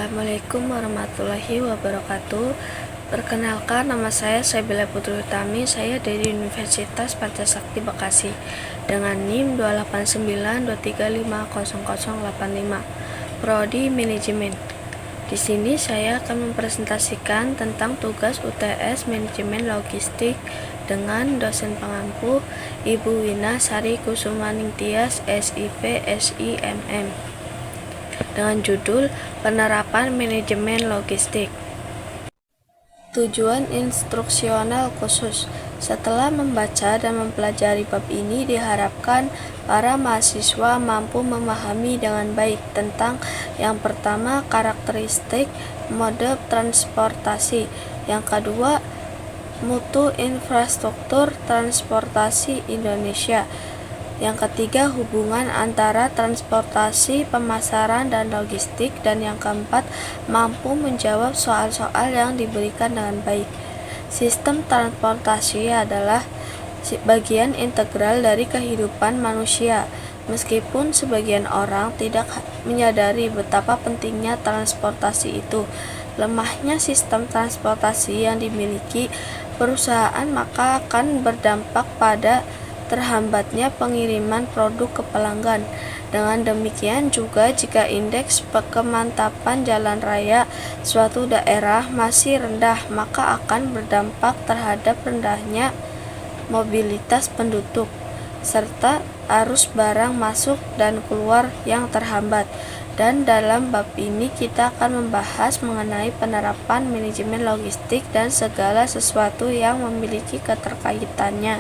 Assalamualaikum warahmatullahi wabarakatuh. Perkenalkan, nama saya Sabila Putri Utami. Saya dari Universitas Pancasakti Bekasi dengan NIM 28923500085, Prodi Manajemen. Di sini saya akan mempresentasikan tentang tugas UTS Manajemen Logistik dengan dosen pengampu Ibu Wina Sari Kusumaning Tias, SIP, SIMM, dengan judul Penerapan Manajemen Logistik. Tujuan instruksional khusus. Setelah membaca dan mempelajari bab ini, diharapkan para mahasiswa mampu memahami dengan baik tentang yang pertama, karakteristik mode transportasi, yang kedua, mutu infrastruktur transportasi Indonesia, yang ketiga, hubungan antara transportasi, pemasaran, dan logistik, dan yang keempat, mampu menjawab soal-soal yang diberikan dengan baik. Sistem transportasi adalah bagian integral dari kehidupan manusia, meskipun sebagian orang tidak menyadari betapa pentingnya transportasi itu. Lemahnya sistem transportasi yang dimiliki perusahaan maka akan berdampak pada terhambatnya pengiriman produk ke pelanggan. Dengan demikian juga jika indeks kemantapan jalan raya suatu daerah masih rendah, maka akan berdampak terhadap rendahnya mobilitas penduduk, serta arus barang masuk dan keluar yang terhambat. Dan dalam bab ini kita akan membahas mengenai penerapan manajemen logistik dan segala sesuatu yang memiliki keterkaitannya.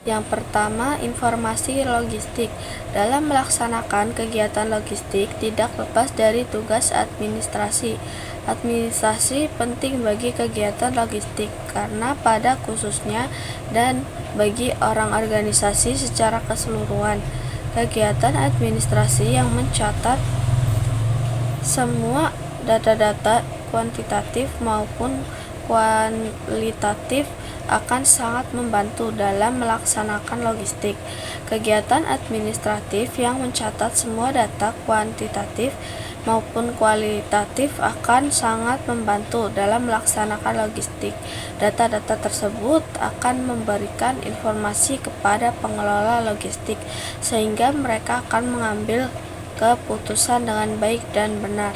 Yang pertama, informasi logistik. Dalam melaksanakan kegiatan logistik tidak lepas dari tugas administrasi. Administrasi penting bagi kegiatan logistik karena pada khususnya dan bagi orang organisasi secara keseluruhan. Kegiatan administrasi yang mencatat semua data-data kuantitatif maupun kualitatif akan sangat membantu dalam melaksanakan logistik. Kegiatan administratif yang mencatat semua data kuantitatif maupun kualitatif akan sangat membantu dalam melaksanakan logistik. Data-data tersebut akan memberikan informasi kepada pengelola logistik sehingga mereka akan mengambil keputusan dengan baik dan benar.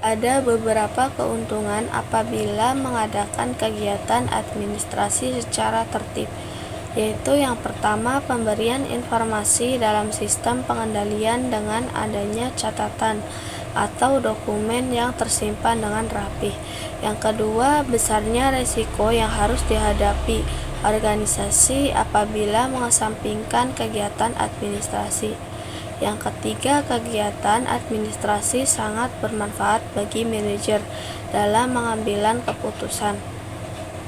Ada beberapa keuntungan apabila mengadakan kegiatan administrasi secara tertib, yaitu yang pertama, pemberian informasi dalam sistem pengendalian dengan adanya catatan atau dokumen yang tersimpan dengan rapih. Yang kedua, besarnya risiko yang harus dihadapi organisasi apabila mengesampingkan kegiatan administrasi. Yang ketiga, kegiatan administrasi sangat bermanfaat bagi manajer dalam pengambilan keputusan.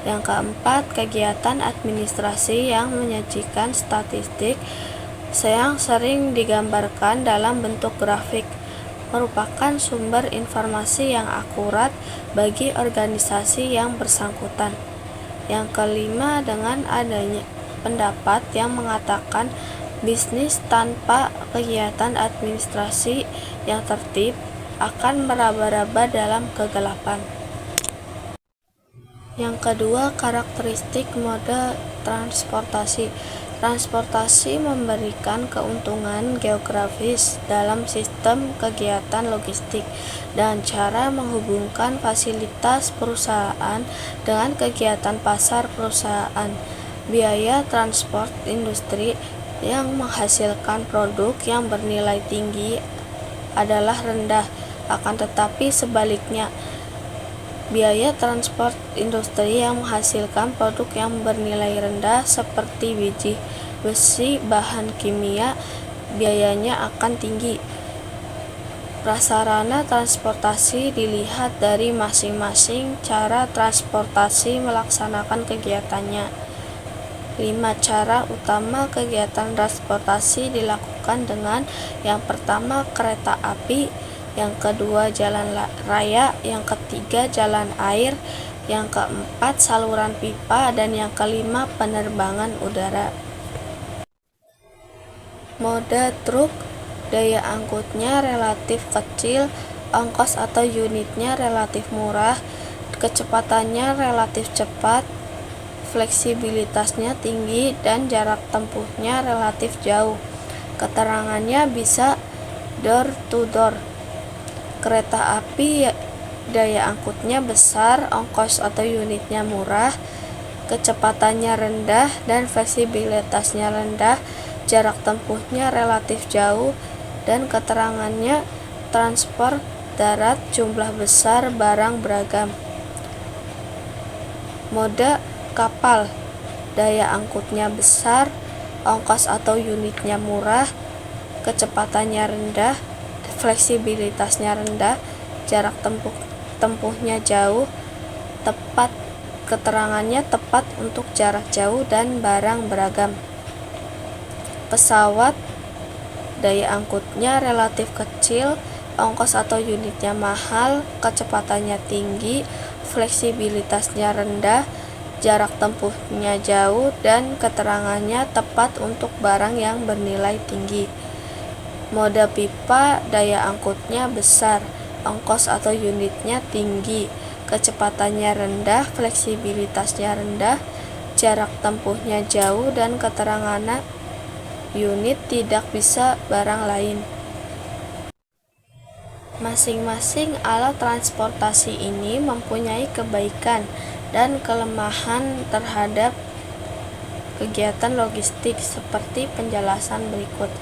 Yang keempat, kegiatan administrasi yang menyajikan statistik yang sering digambarkan dalam bentuk grafik merupakan sumber informasi yang akurat bagi organisasi yang bersangkutan. Yang kelima, dengan adanya pendapat yang mengatakan bisnis tanpa kegiatan administrasi yang tertib akan meraba-raba dalam kegelapan. Yang kedua, karakteristik mode transportasi. Transportasi memberikan keuntungan geografis dalam sistem kegiatan logistik dan cara menghubungkan fasilitas perusahaan dengan kegiatan pasar perusahaan. Biaya transport industri yang menghasilkan produk yang bernilai tinggi adalah rendah, akan tetapi sebaliknya, biaya transport industri yang menghasilkan produk yang bernilai rendah seperti biji, besi, bahan kimia, biayanya akan tinggi. Prasarana transportasi dilihat dari masing-masing cara transportasi melaksanakan kegiatannya. 5. Cara utama kegiatan transportasi dilakukan dengan yang pertama, kereta api, yang kedua, jalan raya, yang ketiga, jalan air, yang keempat, saluran pipa, dan yang kelima, penerbangan udara. Mode truk Daya angkutnya relatif kecil, ongkos atau unitnya relatif murah, kecepatannya relatif cepat, fleksibilitasnya tinggi, dan jarak tempuhnya relatif jauh. Keterangannya bisa door to door. Kereta api daya angkutnya besar, ongkos atau unitnya murah, kecepatannya rendah, dan fleksibilitasnya rendah, jarak tempuhnya relatif jauh, dan keterangannya transport darat, jumlah besar, barang beragam. Mode kapal, daya angkutnya besar, ongkos atau unitnya murah, kecepatannya rendah, fleksibilitasnya rendah, jarak tempuhnya jauh, tepat, keterangannya tepat untuk jarak jauh dan barang beragam. Pesawat, daya angkutnya relatif kecil, ongkos atau unitnya mahal, kecepatannya tinggi, fleksibilitasnya rendah, jarak tempuhnya jauh, dan keterangannya tepat untuk barang yang bernilai tinggi. Mode pipa, daya angkutnya besar, ongkos atau unitnya tinggi, kecepatannya rendah, fleksibilitasnya rendah, jarak tempuhnya jauh, dan keterangannya unit tidak bisa barang lain. Masing-masing alat transportasi ini mempunyai kebaikan dan kelemahan terhadap kegiatan logistik seperti penjelasan berikut.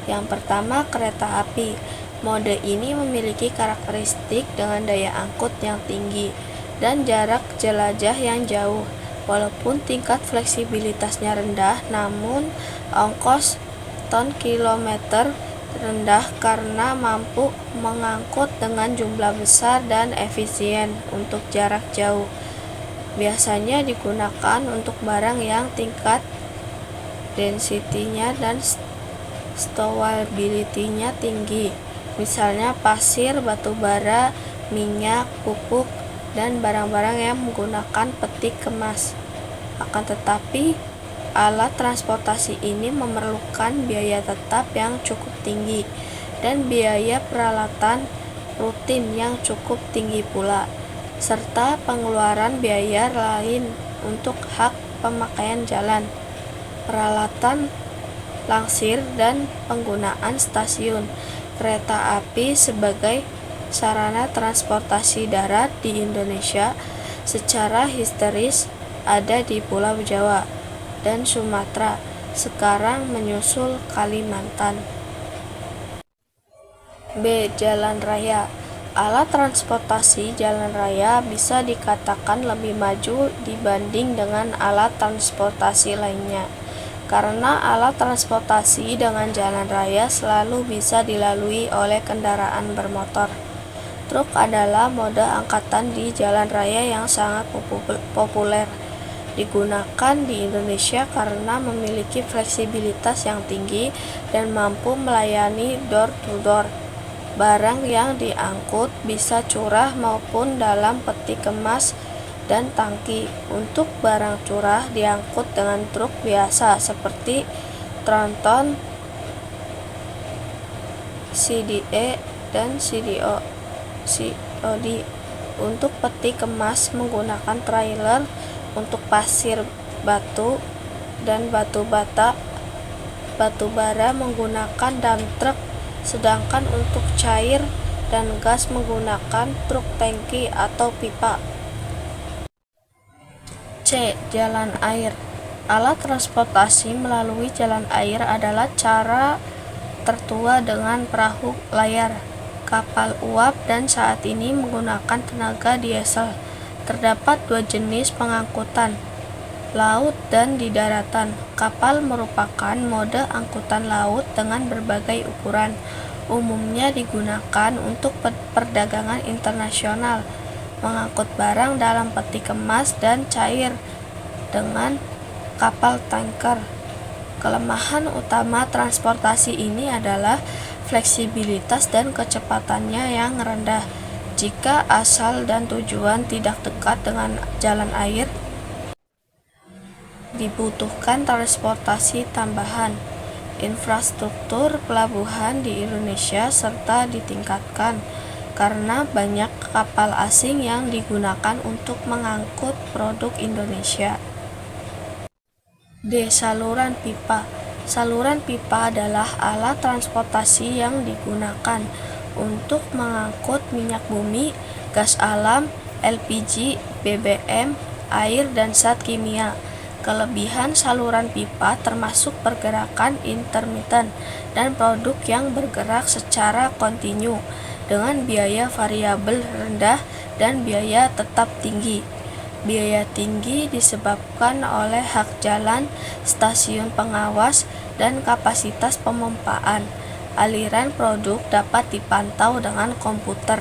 Yang pertama, kereta api. Mode ini memiliki karakteristik dengan daya angkut yang tinggi dan jarak jelajah yang jauh. Walaupun tingkat fleksibilitasnya rendah, namun ongkos ton kilometer rendah karena mampu mengangkut dengan jumlah besar dan efisien untuk jarak jauh. Biasanya digunakan untuk barang yang tingkat density-nya dan stowability-nya tinggi, misalnya pasir, batu bara, minyak, pupuk, dan barang-barang yang menggunakan peti kemas. Akan tetapi, alat transportasi ini memerlukan biaya tetap yang cukup tinggi dan biaya peralatan rutin yang cukup tinggi pula, serta pengeluaran biaya lain untuk hak pemakaian jalan, peralatan langsir, dan penggunaan stasiun kereta api sebagai sarana transportasi darat di Indonesia secara historis ada di Pulau Jawa dan Sumatera, sekarang menyusul Kalimantan. B. Jalan raya. Alat transportasi jalan raya bisa dikatakan lebih maju dibanding dengan alat transportasi lainnya, karena alat transportasi dengan jalan raya selalu bisa dilalui oleh kendaraan bermotor. Truk adalah mode angkatan di jalan raya yang sangat populer digunakan di Indonesia karena memiliki fleksibilitas yang tinggi dan mampu melayani door to door. Barang yang diangkut bisa curah maupun dalam peti kemas dan tangki. Untuk barang curah diangkut dengan truk biasa seperti tronton, CDE, dan COD. Untuk peti kemas menggunakan trailer, untuk pasir, batu, dan batu bara menggunakan dump truck, sedangkan untuk cair dan gas menggunakan truk tangki atau pipa. C. Jalan air. Alat transportasi melalui jalan air adalah cara tertua dengan perahu layar, kapal uap, dan saat ini menggunakan tenaga diesel. Terdapat dua jenis pengangkutan, laut dan di daratan. Kapal merupakan mode angkutan laut dengan berbagai ukuran. Umumnya digunakan untuk perdagangan internasional, mengangkut barang dalam peti kemas dan cair dengan kapal tanker. Kelemahan utama transportasi ini adalah fleksibilitas dan kecepatannya yang rendah. Jika asal dan tujuan tidak dekat dengan jalan air, dibutuhkan transportasi tambahan. infrastruktur pelabuhan di Indonesia serta ditingkatkan karena banyak kapal asing yang digunakan untuk mengangkut produk Indonesia. D. Saluran pipa. Saluran pipa adalah alat transportasi yang digunakan untuk mengangkut minyak bumi, gas alam, LPG, BBM, air, dan zat kimia. Kelebihan saluran pipa termasuk pergerakan intermiten dan produk yang bergerak secara kontinu dengan biaya variabel rendah dan biaya tetap tinggi. Biaya tinggi disebabkan oleh hak jalan, stasiun pengawas, dan kapasitas pemompaan. Aliran produk dapat dipantau dengan komputer,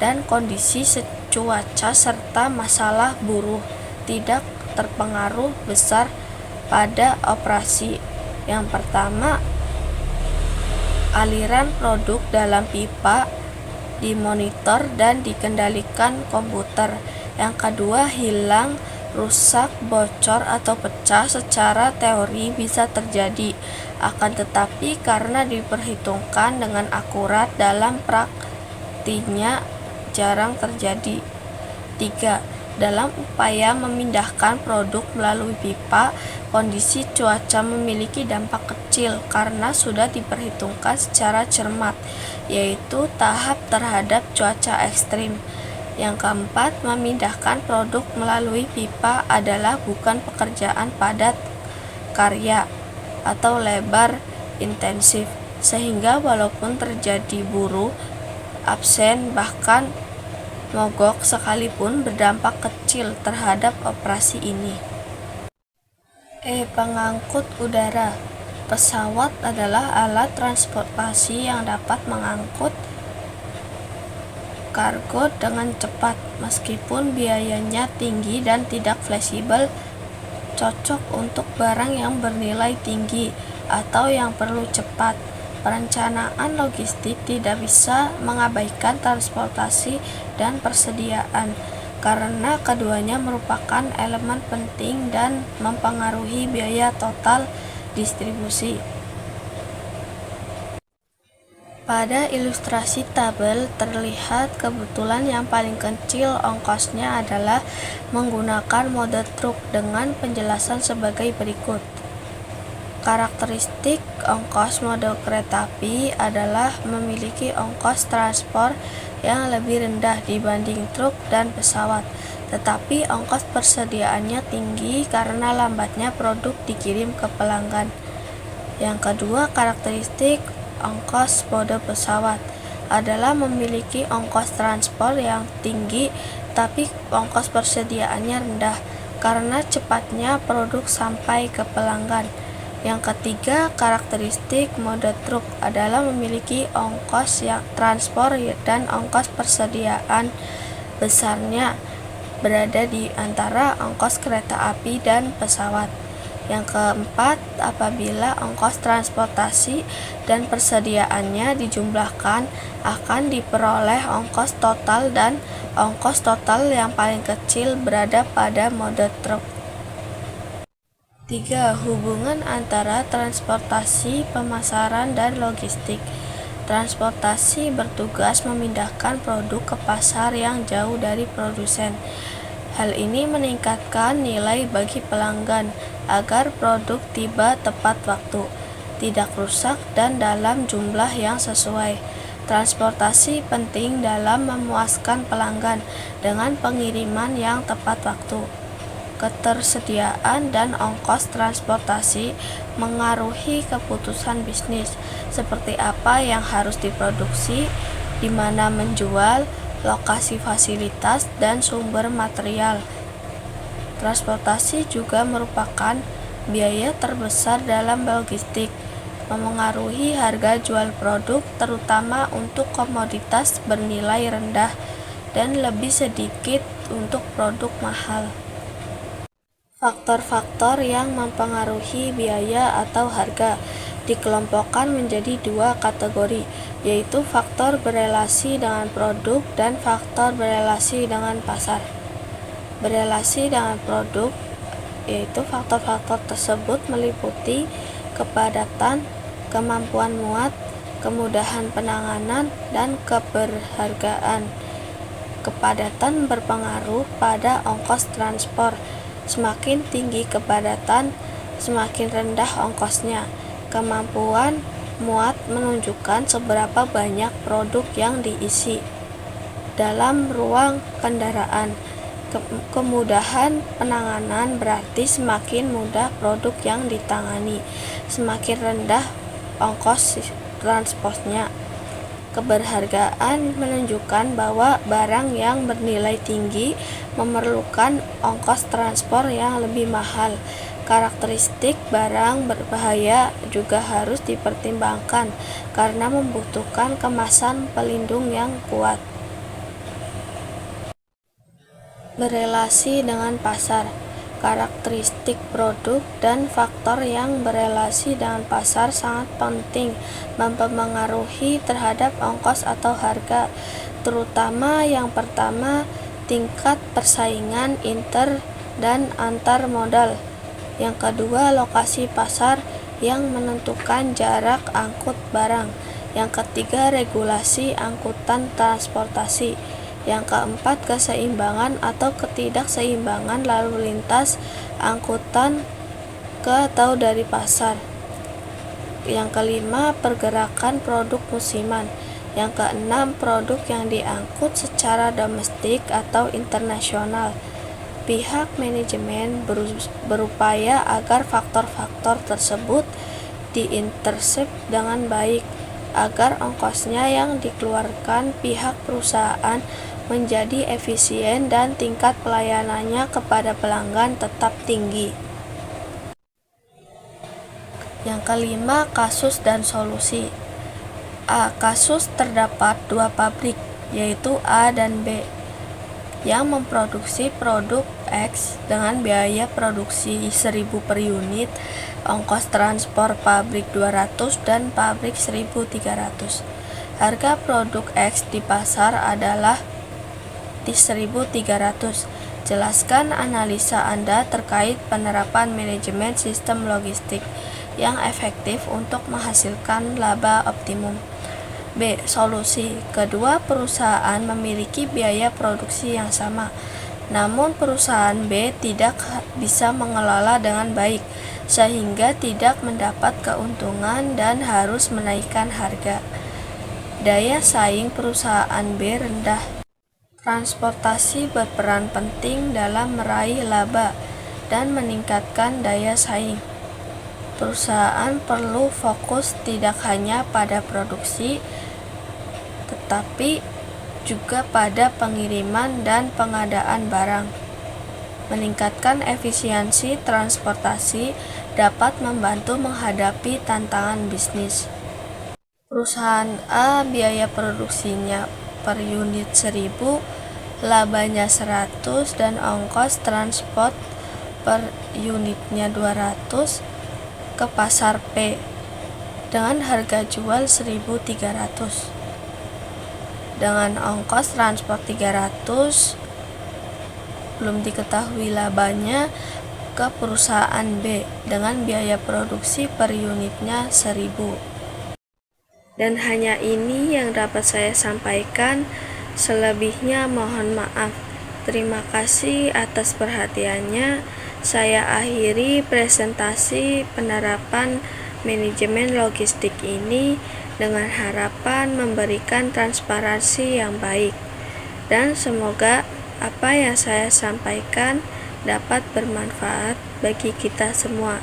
dan kondisi cuaca serta masalah buruh tidak terpengaruh besar pada operasi. Yang pertama, aliran produk dalam pipa dimonitor dan dikendalikan komputer. Yang kedua, hilang, rusak, bocor, atau pecah secara teori bisa terjadi, akan tetapi karena diperhitungkan dengan akurat dalam praktiknya jarang terjadi. 3. Dalam upaya memindahkan produk melalui pipa, kondisi cuaca memiliki dampak kecil karena sudah diperhitungkan secara cermat, yaitu tahap terhadap cuaca ekstrim. Yang keempat, memindahkan produk melalui pipa adalah bukan pekerjaan padat karya atau labor intensif, sehingga walaupun terjadi buruh, absen, bahkan mogok sekalipun berdampak kecil terhadap operasi ini. Pengangkut udara. Pesawat adalah alat transportasi yang dapat mengangkut kargo dengan cepat, meskipun biayanya tinggi dan tidak fleksibel, cocok untuk barang yang bernilai tinggi atau yang perlu cepat. Perencanaan logistik tidak bisa mengabaikan transportasi dan persediaan, karena keduanya merupakan elemen penting dan mempengaruhi biaya total distribusi. Pada ilustrasi tabel terlihat kebetulan yang paling kecil ongkosnya adalah menggunakan mode truk dengan penjelasan sebagai berikut. Karakteristik ongkos mode kereta api adalah memiliki ongkos transport yang lebih rendah dibanding truk dan pesawat, tetapi ongkos persediaannya tinggi karena lambatnya produk dikirim ke pelanggan. Yang kedua, karakteristik ongkos mode pesawat adalah memiliki ongkos transport yang tinggi, tapi ongkos persediaannya rendah karena cepatnya produk sampai ke pelanggan. Yang ketiga, karakteristik mode truk adalah memiliki ongkos yang transport dan ongkos persediaan besarnya berada di antara ongkos kereta api dan pesawat. Yang keempat, apabila ongkos transportasi dan persediaannya dijumlahkan, akan diperoleh ongkos total, dan ongkos total yang paling kecil berada pada mode truk. 3. Hubungan antara transportasi, pemasaran, dan logistik. Transportasi bertugas memindahkan produk ke pasar yang jauh dari produsen. Hal ini meningkatkan nilai bagi pelanggan agar produk tiba tepat waktu, tidak rusak, dan dalam jumlah yang sesuai. Transportasi penting dalam memuaskan pelanggan dengan pengiriman yang tepat waktu. Ketersediaan dan ongkos transportasi mengaruhi keputusan bisnis, seperti apa yang harus diproduksi, di mana menjual, lokasi fasilitas, dan sumber material. Transportasi juga merupakan biaya terbesar dalam logistik, memengaruhi harga jual produk, terutama untuk komoditas bernilai rendah dan lebih sedikit untuk produk mahal. Faktor-faktor yang mempengaruhi biaya atau harga dikelompokkan menjadi dua kategori, yaitu faktor berelasi dengan produk dan faktor berelasi dengan pasar. Berelasi dengan produk, yaitu faktor-faktor tersebut meliputi kepadatan, kemampuan muat, kemudahan penanganan, dan keberhargaan. Kepadatan berpengaruh pada ongkos transport. Semakin tinggi kepadatan, semakin rendah ongkosnya. Kemampuan muat menunjukkan seberapa banyak produk yang diisi dalam ruang kendaraan. Kemudahan penanganan berarti semakin mudah produk yang ditangani, semakin rendah ongkos transportnya. Keberhargaan menunjukkan bahwa barang yang bernilai tinggi memerlukan ongkos transport yang lebih mahal. Karakteristik barang berbahaya juga harus dipertimbangkan karena membutuhkan kemasan pelindung yang kuat. Berelasi dengan pasar. Karakteristik produk dan faktor yang berelasi dengan pasar sangat penting mempengaruhi terhadap ongkos atau harga, terutama yang pertama, tingkat persaingan inter dan antar modal. Yang kedua, lokasi pasar yang menentukan jarak angkut barang. Yang ketiga, regulasi angkutan transportasi. Yang keempat, keseimbangan atau ketidakseimbangan lalu lintas angkutan ke atau dari pasar. Yang kelima, pergerakan produk musiman. Yang keenam, produk yang diangkut secara domestik atau internasional. Pihak manajemen berupaya agar faktor-faktor tersebut diintersep dengan baik, agar ongkosnya yang dikeluarkan pihak perusahaan menjadi efisien dan tingkat pelayanannya kepada pelanggan tetap tinggi. Yang kelima, kasus dan solusi. A. Kasus: terdapat dua pabrik, yaitu A dan B, yang memproduksi produk X dengan biaya produksi 1.000 per unit, ongkos transport pabrik 200 dan pabrik 1.300. Harga produk X di pasar adalah 1.300. Jelaskan analisa Anda terkait penerapan manajemen sistem logistik yang efektif untuk menghasilkan laba optimum. B. Solusi. Kedua perusahaan memiliki biaya produksi yang sama, namun perusahaan B tidak bisa mengelola dengan baik, sehingga tidak mendapat keuntungan dan harus menaikkan harga. Daya saing perusahaan B rendah. Transportasi berperan penting dalam meraih laba dan meningkatkan daya saing. Perusahaan perlu fokus tidak hanya pada produksi, tetapi juga pada pengiriman dan pengadaan barang. Meningkatkan efisiensi transportasi dapat membantu menghadapi tantangan bisnis. Perusahaan A biaya produksinya per unit 1.000, labanya 100 dan ongkos transport per unitnya 200 ke pasar P dengan harga jual 1.300. Dengan ongkos transport 300, belum diketahui labanya ke perusahaan B dengan biaya produksi per unitnya 1.000. Dan hanya ini yang dapat saya sampaikan, selebihnya mohon maaf. Terima kasih atas perhatiannya. Saya akhiri presentasi penerapan manajemen logistik ini dengan harapan memberikan transparansi yang baik, dan semoga apa yang saya sampaikan dapat bermanfaat bagi kita semua.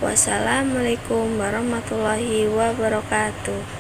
Wassalamualaikum warahmatullahi wabarakatuh.